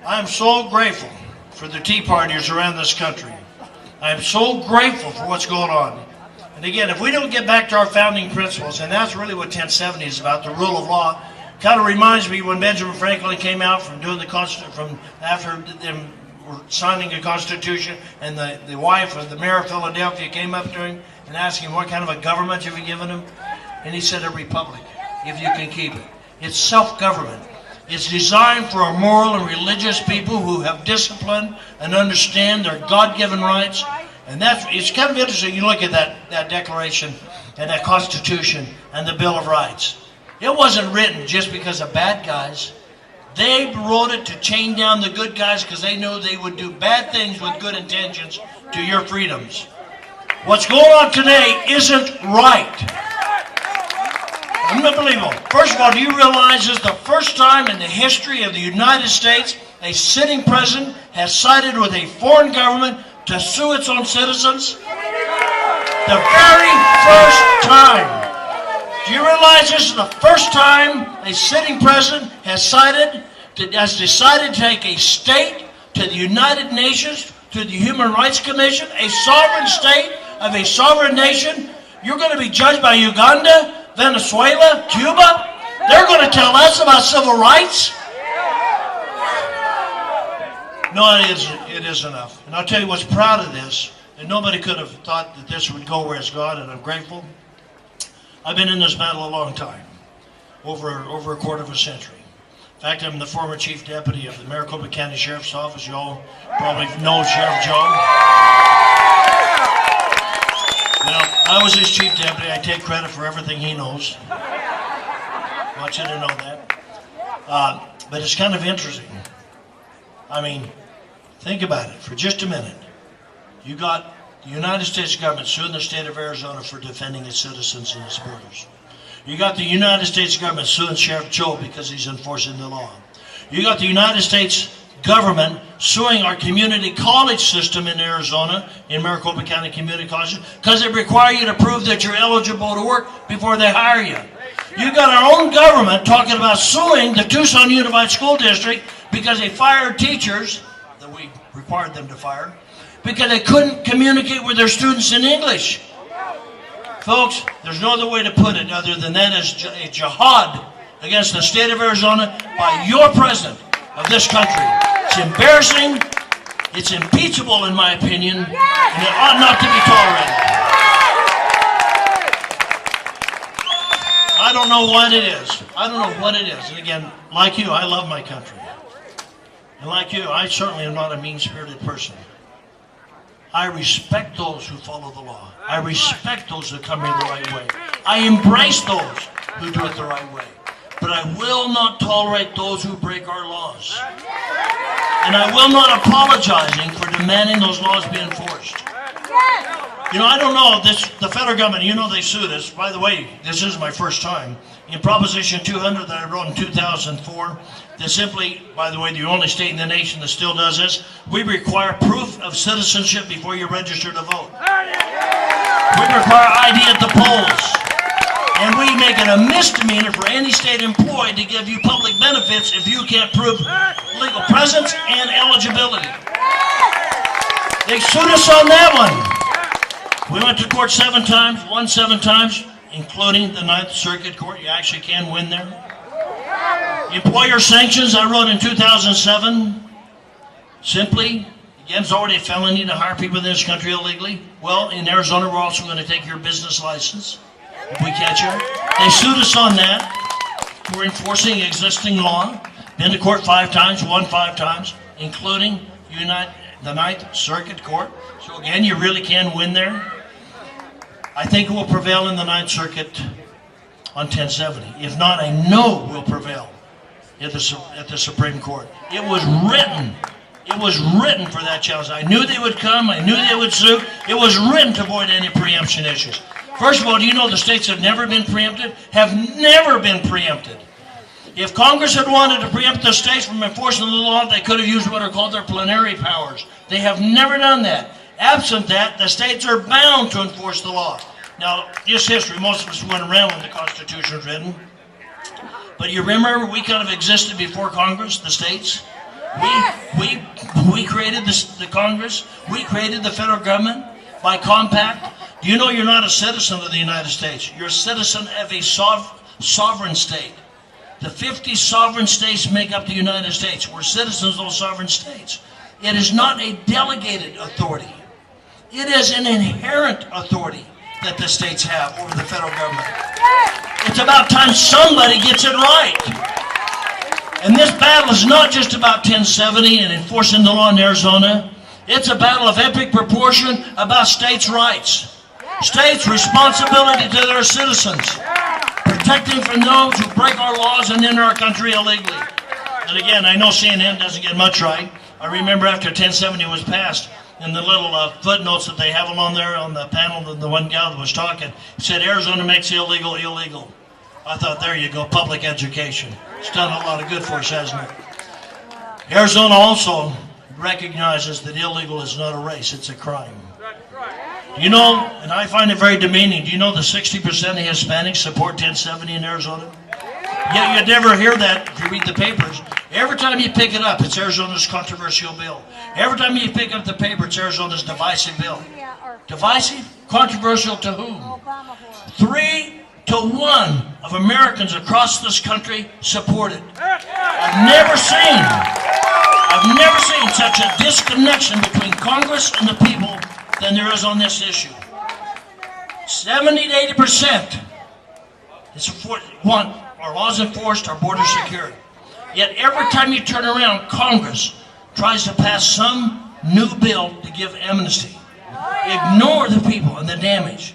I'm so grateful for the Tea Partiers around this country. I'm so grateful for what's going on. And again, if we don't get back to our founding principles, and that's really what 1070 is about, the rule of law, kind of reminds me when Benjamin Franklin came out from doing the Constitution, after them signing the Constitution, and the wife of the mayor of Philadelphia came up to him and asked him what kind of a government have you given him, and he said a republic, if you can keep it. It's self-government. It's designed for our moral and religious people who have discipline and understand their God-given rights. And it's kind of interesting. You look at that Declaration and that Constitution and the Bill of Rights. It wasn't written just because of bad guys. They wrote it to chain down the good guys because they knew they would do bad things with good intentions to your freedoms. What's going on today isn't right. Unbelievable. First of all, do you realize this is the first time in the history of the United States a sitting president has sided with a foreign government to sue its own citizens? The very first time. Do you realize this is the first time a sitting president has decided to take a state to the United Nations, to the Human Rights Commission, a sovereign state of a sovereign nation? You're going to be judged by Uganda, Venezuela, Cuba? They're going to tell us about civil rights? No, it is enough. And I'll tell you what's proud of this, and nobody could have thought that this would go where it's gone, and I'm grateful. I've been in this battle a long time, over a quarter of a century. In fact, I'm the former chief deputy of the Maricopa County Sheriff's Office. You all probably know Sheriff Joe. Well, I was his chief deputy. I take credit for everything he knows. I want you to know that. But it's kind of interesting. I mean, think about it for just a minute. You got the United States government suing the state of Arizona for defending its citizens and its borders. You got the United States government suing Sheriff Joe because he's enforcing the law. You got the United States government suing our community college system in Arizona, in Maricopa County Community College, because they require you to prove that you're eligible to work before they hire you. You got our own government talking about suing the Tucson Unified School District because they fired teachers that we required them to fire because they couldn't communicate with their students in English. Folks, there's no other way to put it other than that is a jihad against the state of Arizona by your president of this country. It's embarrassing, it's impeachable in my opinion, and it ought not to be tolerated. I don't know what it is. I don't know what it is. And again, like you, I love my country. And like you, I certainly am not a mean-spirited person. I respect those who follow the law. I respect those who come here the right way. I embrace those who do it the right way. But I will not tolerate those who break our laws. And I will not apologizing for demanding those laws be enforced. You know, I don't know, the federal government, you know they sued us. By the way, this is my first time. In Proposition 200 that I wrote in 2004, that simply, by the way, the only state in the nation that still does this, we require proof of citizenship before you register to vote. We require ID at the polls. And we make it a misdemeanor for any state employee to give you public benefits if you can't prove legal presence and eligibility. They sued us on that one. We went to court 7 times, won 7 times, including the 9th Circuit Court. You actually can win there. Employer sanctions, I wrote in 2007. Simply, again, it's already a felony to hire people in this country illegally. Well, in Arizona, we're also going to take your business license if we catch you. They sued us on that. We're enforcing existing law. Been to court 5 times, won 5 times, including the 9th Circuit Court. So again, you really can win there. I think it will prevail in the 9th Circuit on 1070. If not, I know we'll prevail at the Supreme Court. It was written. It was written for that challenge. I knew they would come. I knew they would sue. It was written to avoid any preemption issues. First of all, do you know the states have never been preempted? Have never been preempted. If Congress had wanted to preempt the states from enforcing the law, they could have used what are called their plenary powers. They have never done that. Absent that, the states are bound to enforce the law. Now, just history, most of us went around when the Constitution was written. But you remember we kind of existed before Congress, the states? We created the Congress. We created the federal government by compact. Do you know you're not a citizen of the United States? You're a citizen of a sovereign state. The 50 sovereign states make up the United States. We're citizens of those sovereign states. It is not a delegated authority. It is an inherent authority that the states have over the federal government. It's about time somebody gets it right. And this battle is not just about 1070 and enforcing the law in Arizona. It's a battle of epic proportion about states' rights. States' responsibility to their citizens. Protecting from those who break our laws and enter our country illegally. And again, I know CNN doesn't get much right. I remember after 1070 was passed, in the little footnotes that they have along there on the panel, the one gal that was talking said Arizona makes illegal illegal. I thought, there you go, public education. It's done a lot of good for us, hasn't it? Arizona also recognizes that illegal is not a race, it's a crime. You know, and I find it very demeaning, do you know that 60% of Hispanics support 1070 in Arizona? Yeah, you'd never hear that if you read the papers. Every time you pick it up, it's Arizona's controversial bill. Every time you pick up the paper, it's Arizona's divisive bill. Divisive? Controversial to whom? 3 to 1 of Americans across this country support it. I've never seen such a disconnection between Congress and the people than there is on this issue. 70 to 80% want our laws enforced, our borders secured. Yet every time you turn around, Congress tries to pass some new bill to give amnesty. Ignore the people and the damage.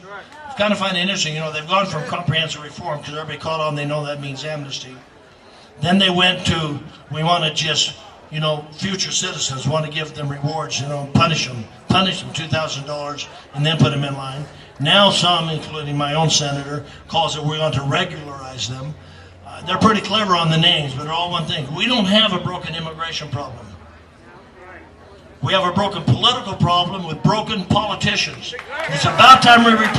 I kind of find it interesting, you know, they've gone from comprehensive reform, because everybody caught on, they know that means amnesty. Then they went to, we want to just, you know, future citizens, want to give them rewards, you know, punish them $2,000 and then put them in line. Now some, including my own senator, calls it we're going to regularize them. They're pretty clever on the names, but they're all one thing. We don't have a broken immigration problem. We have a broken political problem with broken politicians. It's about time we replace